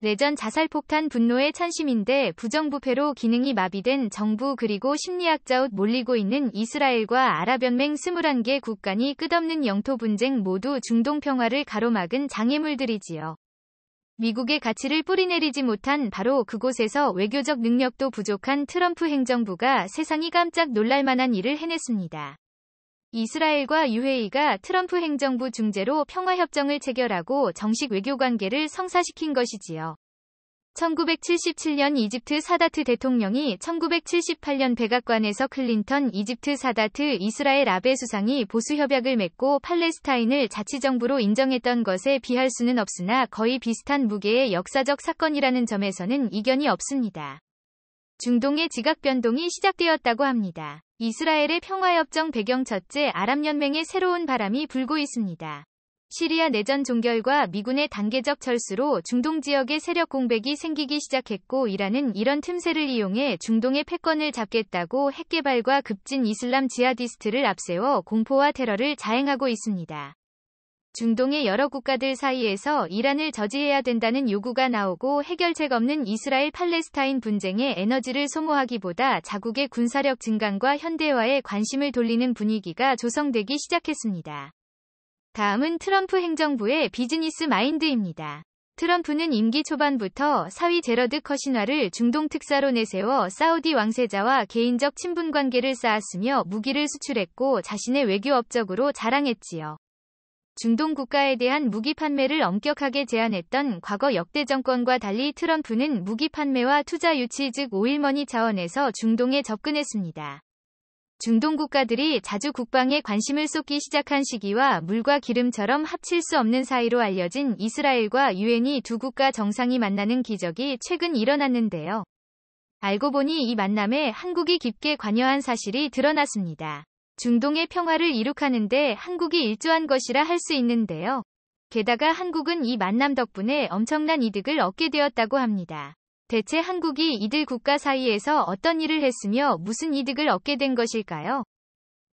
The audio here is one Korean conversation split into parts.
내전 자살폭탄 분노의 찬심인데 부정부패로 기능이 마비된 정부 그리고 심리학자웃 몰리고 있는 이스라엘과 아랍연맹 21개 국간이 끝없는 영토 분쟁 모두 중동 평화를 가로막은 장애물들이지요. 미국의 가치를 뿌리내리지 못한 바로 그곳에서 외교적 능력도 부족한 트럼프 행정부가 세상이 깜짝 놀랄만한 일을 해냈습니다. 이스라엘과 UAE가 트럼프 행정부 중재로 평화협정을 체결하고 정식 외교관계를 성사시킨 것이지요. 1977년 이집트 사다트 대통령이 1978년 백악관에서 클린턴 이집트 사다트 이스라엘 아베 수상이 보수협약을 맺고 팔레스타인을 자치정부로 인정했던 것에 비할 수는 없으나 거의 비슷한 무게의 역사적 사건이라는 점에서는 이견이 없습니다. 중동의 지각 변동이 시작되었다고 합니다. 이스라엘의 평화협정 배경 첫째, 아랍연맹의 새로운 바람이 불고 있습니다. 시리아 내전 종결과 미군의 단계적 철수로 중동 지역의 세력 공백이 생기기 시작했고 이란은 이런 틈새를 이용해 중동의 패권을 잡겠다고 핵 개발과 급진 이슬람 지하디스트를 앞세워 공포와 테러를 자행하고 있습니다. 중동의 여러 국가들 사이에서 이란을 저지해야 된다는 요구가 나오고 해결책 없는 이스라엘 팔레스타인 분쟁에 에너지를 소모하기보다 자국의 군사력 증강과 현대화에 관심을 돌리는 분위기가 조성되기 시작했습니다. 다음은 트럼프 행정부의 비즈니스 마인드입니다. 트럼프는 임기 초반부터 사위 제러드 커시나를 중동 특사로 내세워 사우디 왕세자와 개인적 친분 관계를 쌓았으며 무기를 수출했고 자신의 외교 업적으로 자랑했지요. 중동 국가에 대한 무기 판매를 엄격하게 제한했던 과거 역대 정권과 달리 트럼프는 무기 판매와 투자 유치 즉 오일머니 차원에서 중동에 접근했습니다. 중동 국가들이 자주 국방에 관심을 쏟기 시작한 시기와 물과 기름처럼 합칠 수 없는 사이로 알려진 이스라엘과 유엔이 두 국가 정상이 만나는 기적이 최근 일어났는데요. 알고 보니 이 만남에 한국이 깊게 관여한 사실이 드러났습니다. 중동의 평화를 이룩하는데 한국이 일조한 것이라 할 수 있는데요. 게다가 한국은 이 만남 덕분에 엄청난 이득을 얻게 되었다고 합니다. 대체 한국이 이들 국가 사이에서 어떤 일을 했으며 무슨 이득을 얻게 된 것일까요?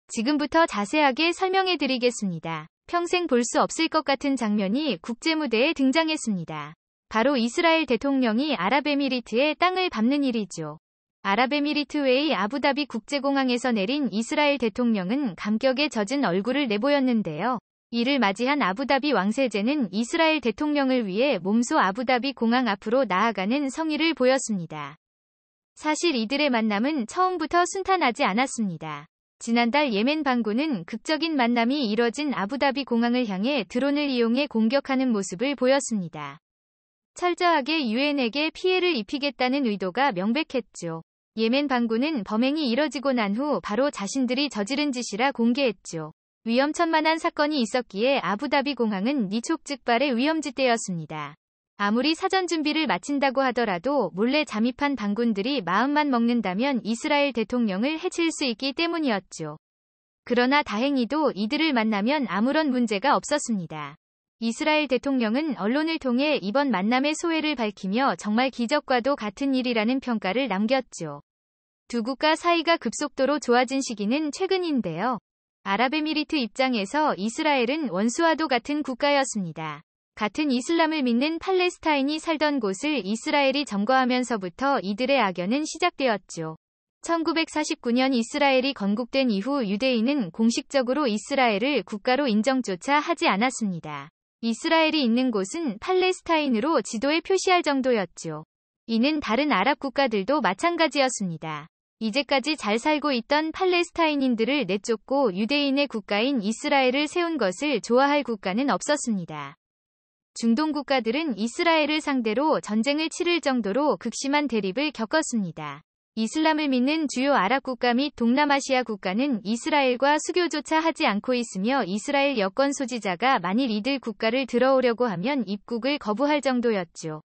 지금부터 자세하게 설명해 드리겠습니다. 평생 볼 수 없을 것 같은 장면이 국제무대에 등장했습니다. 바로 이스라엘 대통령이 아랍에미리트의 땅을 밟는 일이죠. 아랍에미리트 외의 아부다비 국제공항에서 내린 이스라엘 대통령은 감격에 젖은 얼굴을 내보였는데요. 이를 맞이한 아부다비 왕세제는 이스라엘 대통령을 위해 몸소 아부다비 공항 앞으로 나아가는 성의를 보였습니다. 사실 이들의 만남은 처음부터 순탄하지 않았습니다. 지난달 예멘 반군은 극적인 만남이 이뤄진 아부다비 공항을 향해 드론을 이용해 공격하는 모습을 보였습니다. 철저하게 유엔에게 피해를 입히겠다는 의도가 명백했죠. 예멘 반군은 범행이 이뤄지고 난 후 바로 자신들이 저지른 짓이라 공개했죠. 위험천만한 사건이 있었기에 아부다비 공항은 니촉즉발의 위험지대였습니다. 아무리 사전 준비를 마친다고 하더라도 몰래 잠입한 반군들이 마음만 먹는다면 이스라엘 대통령을 해칠 수 있기 때문이었죠. 그러나 다행히도 이들을 만나면 아무런 문제가 없었습니다. 이스라엘 대통령은 언론을 통해 이번 만남의 소회를 밝히며 정말 기적과도 같은 일이라는 평가를 남겼죠. 두 국가 사이가 급속도로 좋아진 시기는 최근인데요. 아랍에미리트 입장에서 이스라엘은 원수와도 같은 국가였습니다. 같은 이슬람을 믿는 팔레스타인이 살던 곳을 이스라엘이 점거하면서부터 이들의 악연은 시작되었죠. 1949년 이스라엘이 건국된 이후 유대인은 공식적으로 이스라엘을 국가로 인정조차 하지 않았습니다. 이스라엘이 있는 곳은 팔레스타인으로 지도에 표시할 정도였죠. 이는 다른 아랍 국가들도 마찬가지였습니다. 이제까지 잘 살고 있던 팔레스타인인들을 내쫓고 유대인의 국가인 이스라엘을 세운 것을 좋아할 국가는 없었습니다. 중동 국가들은 이스라엘을 상대로 전쟁을 치를 정도로 극심한 대립을 겪었습니다. 이슬람을 믿는 주요 아랍 국가 및 동남아시아 국가는 이스라엘과 수교조차 하지 않고 있으며 이스라엘 여권 소지자가 만일 이들 국가를 들어오려고 하면 입국을 거부할 정도였죠.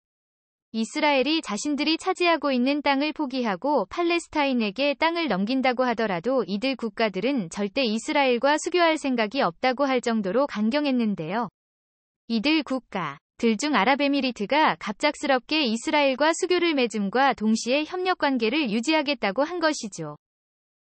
이스라엘이 자신들이 차지하고 있는 땅을 포기하고 팔레스타인에게 땅을 넘긴다고 하더라도 이들 국가들은 절대 이스라엘과 수교할 생각이 없다고 할 정도로 강경했는데요. 이들 국가들 중 아랍에미리트가 갑작스럽게 이스라엘과 수교를 맺음과 동시에 협력관계를 유지하겠다고 한 것이죠.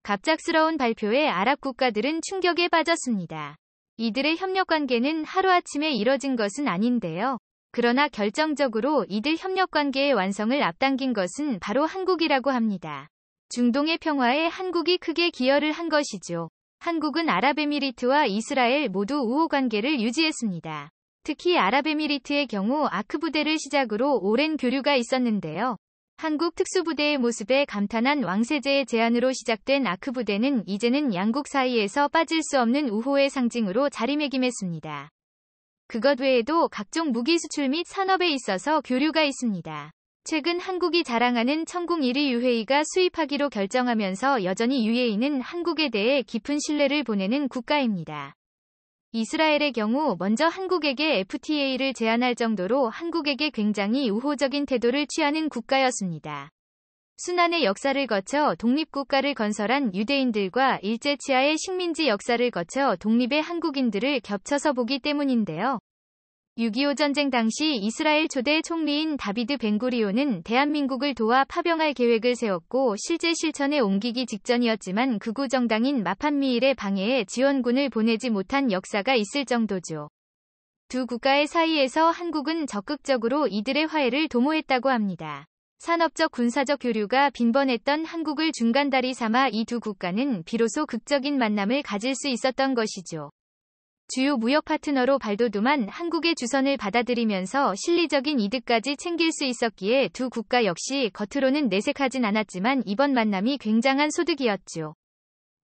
갑작스러운 발표에 아랍 국가들은 충격에 빠졌습니다. 이들의 협력관계는 하루아침에 이뤄진 것은 아닌데요. 그러나 결정적으로 이들 협력관계의 완성을 앞당긴 것은 바로 한국이라고 합니다. 중동의 평화에 한국이 크게 기여를 한 것이죠. 한국은 아랍에미리트와 이스라엘 모두 우호관계를 유지했습니다. 특히 아랍에미리트의 경우 아크 부대를 시작으로 오랜 교류가 있었는데요. 한국 특수부대의 모습에 감탄한 왕세제의 제안으로 시작된 아크 부대는 이제는 양국 사이에서 빠질 수 없는 우호의 상징으로 자리매김했습니다. 그것 외에도 각종 무기 수출 및 산업에 있어서 교류가 있습니다. 최근 한국이 자랑하는 천궁 1위 UAE가 수입하기로 결정하면서 여전히 UAE는 한국에 대해 깊은 신뢰를 보내는 국가입니다. 이스라엘의 경우 먼저 한국에게 FTA를 제안할 정도로 한국에게 굉장히 우호적인 태도를 취하는 국가였습니다. 순환의 역사를 거쳐 독립국가를 건설한 유대인들과 일제치하의 식민지 역사를 거쳐 독립의 한국인들을 겹쳐서 보기 때문인데요. 6.25 전쟁 당시 이스라엘 초대 총리인 다비드 벤구리온은 대한민국을 도와 파병할 계획을 세웠고 실제 실천에 옮기기 직전이었지만 극우 정당인 마판미일의 방해에 지원군을 보내지 못한 역사가 있을 정도죠. 두 국가의 사이에서 한국은 적극적으로 이들의 화해를 도모했다고 합니다. 산업적 군사적 교류가 빈번했던 한국을 중간다리 삼아 이 두 국가는 비로소 극적인 만남을 가질 수 있었던 것이죠. 주요 무역 파트너로 발돋움한 한국의 주선을 받아들이면서 실리적인 이득까지 챙길 수 있었기에 두 국가 역시 겉으로는 내색하진 않았지만 이번 만남이 굉장한 소득이었죠.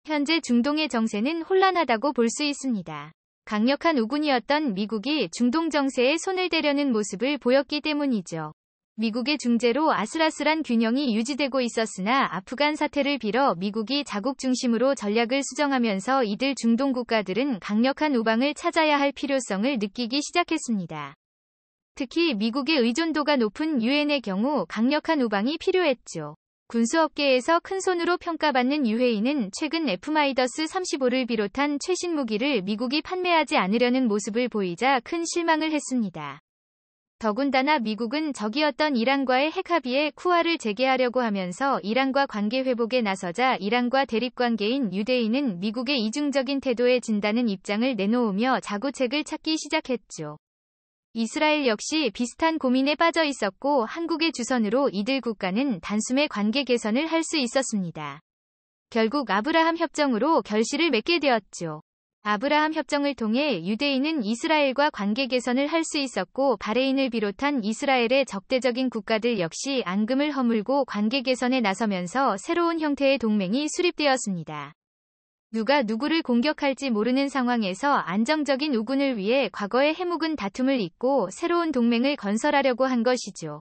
현재 중동의 정세는 혼란하다고 볼 수 있습니다. 강력한 우군이었던 미국이 중동 정세에 손을 대려는 모습을 보였기 때문이죠. 미국의 중재로 아슬아슬한 균형이 유지되고 있었으나 아프간 사태를 빌어 미국이 자국 중심으로 전략을 수정하면서 이들 중동 국가들은 강력한 우방을 찾아야 할 필요성을 느끼기 시작했습니다. 특히 미국의 의존도가 높은 유엔의 경우 강력한 우방이 필요했죠. 군수업계에서 큰손으로 평가받는 UAE는 최근 F-35를 비롯한 최신 무기를 미국이 판매하지 않으려는 모습을 보이자 큰 실망을 했습니다. 더군다나 미국은 적이었던 이란과의 핵합의에 쿠아를 재개하려고 하면서 이란과 관계 회복에 나서자 이란과 대립관계인 유대인은 미국의 이중적인 태도에 진다는 입장을 내놓으며 자구책을 찾기 시작했죠. 이스라엘 역시 비슷한 고민에 빠져 있었고 한국의 주선으로 이들 국가는 단숨에 관계 개선을 할 수 있었습니다. 결국 아브라함 협정으로 결실을 맺게 되었죠. 아브라함 협정을 통해 유대인은 이스라엘과 관계 개선을 할 수 있었고 바레인을 비롯한 이스라엘의 적대적인 국가들 역시 앙금을 허물고 관계 개선에 나서면서 새로운 형태의 동맹이 수립되었습니다. 누가 누구를 공격할지 모르는 상황에서 안정적인 우군을 위해 과거의 해묵은 다툼을 잇고 새로운 동맹을 건설하려고 한 것이죠.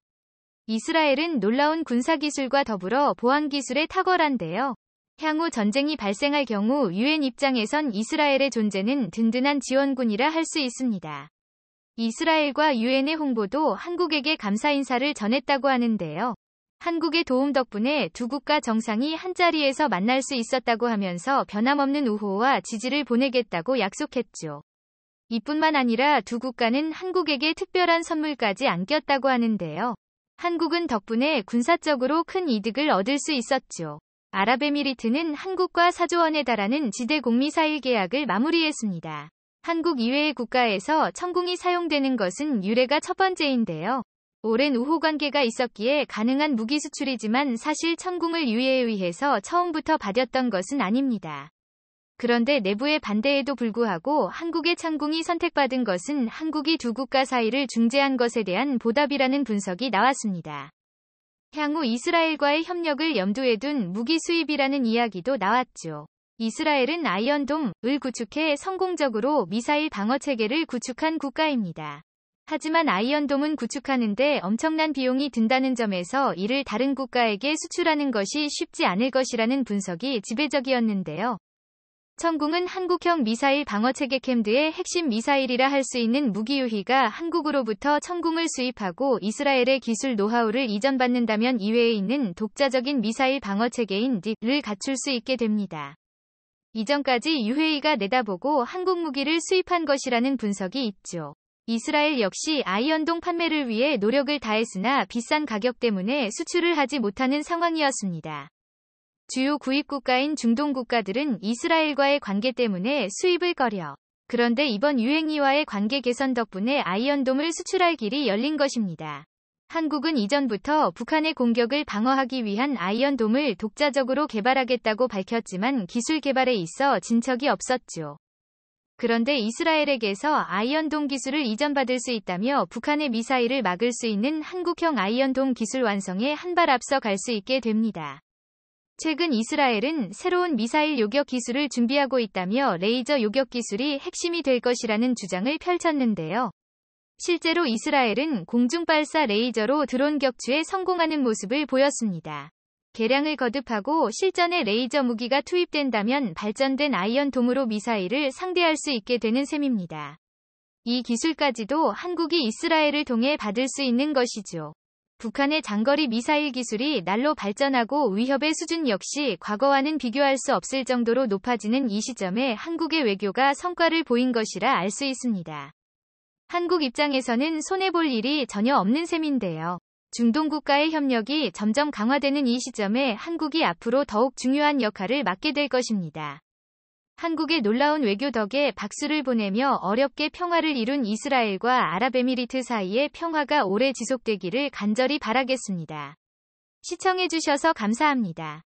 이스라엘은 놀라운 군사기술과 더불어 보안기술에 탁월한데요. 향후 전쟁이 발생할 경우 유엔 입장에선 이스라엘의 존재는 든든한 지원군이라 할 수 있습니다. 이스라엘과 유엔의 홍보도 한국에게 감사 인사를 전했다고 하는데요. 한국의 도움 덕분에 두 국가 정상이 한자리에서 만날 수 있었다고 하면서 변함없는 우호와 지지를 보내겠다고 약속했죠. 이뿐만 아니라 두 국가는 한국에게 특별한 선물까지 안겼다고 하는데요. 한국은 덕분에 군사적으로 큰 이득을 얻을 수 있었죠. 아랍에미리트는 한국과 4조 원에 달하는 지대 공미사일 계약을 마무리했습니다. 한국 이외의 국가에서 천궁이 사용되는 것은 유례가 첫 번째인데요. 오랜 우호관계가 있었기에 가능한 무기 수출이지만 사실 천궁을 유해에 의해서 처음부터 받았던 것은 아닙니다. 그런데 내부의 반대에도 불구하고 한국의 천궁이 선택받은 것은 한국이 두 국가 사이를 중재한 것에 대한 보답이라는 분석이 나왔습니다. 향후 이스라엘과의 협력을 염두에 둔 무기 수입이라는 이야기도 나왔죠. 이스라엘은 아이언돔을 구축해 성공적으로 미사일 방어체계를 구축한 국가입니다. 하지만 아이언돔은 구축하는데 엄청난 비용이 든다는 점에서 이를 다른 국가에게 수출하는 것이 쉽지 않을 것이라는 분석이 지배적이었는데요. 천궁은 한국형 미사일 방어체계 캠드의 핵심 미사일이라 할 수 있는 무기 유희가 한국으로부터 천궁을 수입하고 이스라엘의 기술 노하우를 이전받는다면 이외에 있는 독자적인 미사일 방어체계인 딥을 갖출 수 있게 됩니다. 이전까지 UAE가 내다보고 한국 무기를 수입한 것이라는 분석이 있죠. 이스라엘 역시 아이언돔 판매를 위해 노력을 다했으나 비싼 가격 때문에 수출을 하지 못하는 상황이었습니다. 주요 구입 국가인 중동 국가들은 이스라엘과의 관계 때문에 수입을 꺼려 그런데 이번 UAE와의 관계 개선 덕분에 아이언돔을 수출할 길이 열린 것입니다. 한국은 이전부터 북한의 공격을 방어하기 위한 아이언돔을 독자적으로 개발하겠다고 밝혔지만 기술 개발에 있어 진척이 없었죠. 그런데 이스라엘에게서 아이언돔 기술을 이전받을 수 있다며 북한의 미사일을 막을 수 있는 한국형 아이언돔 기술 완성에 한 발 앞서 갈 수 있게 됩니다. 최근 이스라엘은 새로운 미사일 요격 기술을 준비하고 있다며 레이저 요격 기술이 핵심이 될 것이라는 주장을 펼쳤는데요. 실제로 이스라엘은 공중발사 레이저로 드론 격추에 성공하는 모습을 보였습니다. 개량을 거듭하고 실전에 레이저 무기가 투입된다면 발전된 아이언돔으로 미사일을 상대할 수 있게 되는 셈입니다. 이 기술까지도 한국이 이스라엘을 통해 받을 수 있는 것이죠. 북한의 장거리 미사일 기술이 날로 발전하고 위협의 수준 역시 과거와는 비교할 수 없을 정도로 높아지는 이 시점에 한국의 외교가 성과를 보인 것이라 알 수 있습니다. 한국 입장에서는 손해볼 일이 전혀 없는 셈인데요. 중동 국가의 협력이 점점 강화되는 이 시점에 한국이 앞으로 더욱 중요한 역할을 맡게 될 것입니다. 한국의 놀라운 외교 덕에 박수를 보내며 어렵게 평화를 이룬 이스라엘과 아랍에미리트 사이의 평화가 오래 지속되기를 간절히 바라겠습니다. 시청해주셔서 감사합니다.